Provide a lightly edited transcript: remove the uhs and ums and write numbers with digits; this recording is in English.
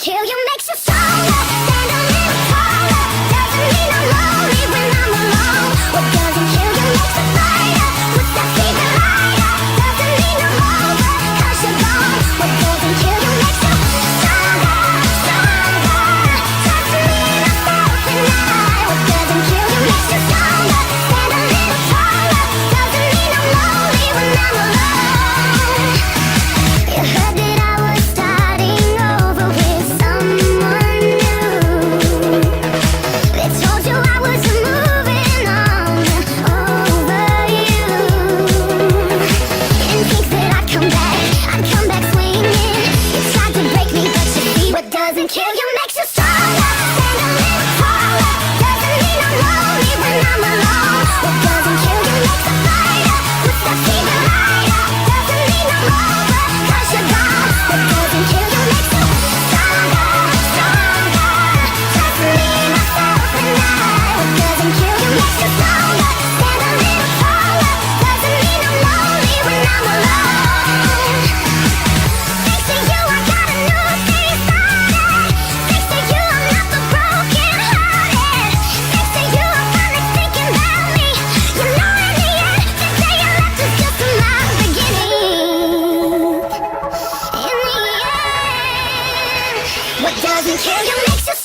kill you makes you stronger. Stand a little taller. Doesn't mean I'm lonely when I'm alone. What doesn't kill you makes you fighter. With that fever lighter. Doesn't mean I'm over, 'cause you're gone. What doesn't kill you makes you stronger, stronger. Trust me, myself and I. What doesn't kill you makes you stronger. Stand a little taller. Doesn't mean I'm lonely when I'm alone. You heard that I was starting over with someone new. They told you I was moving on over you. Didn't think that I'd come back swinging. You tried to break me, but you see what doesn't kill you makes you stronger. Stand a little taller. Doesn't mean I'm lonely when I'm alone. What doesn't kill you makes a fighter. With that fever lighter. Doesn't mean I'm over, 'cause you're gone. What doesn't kill you makes you stronger, stronger. Trust me, myself and I. What doesn't kill you makes you stronger. Stand a little taller. Doesn't mean I'm lonely when I'm alone. Thanks to you, I got a new thing started. Thanks to you, I'm not so broken hearted. Thanks to you, I'm finally thinking about me. You know, in the end, the day you left was just my beginning. In the end, what doesn't kill you makes you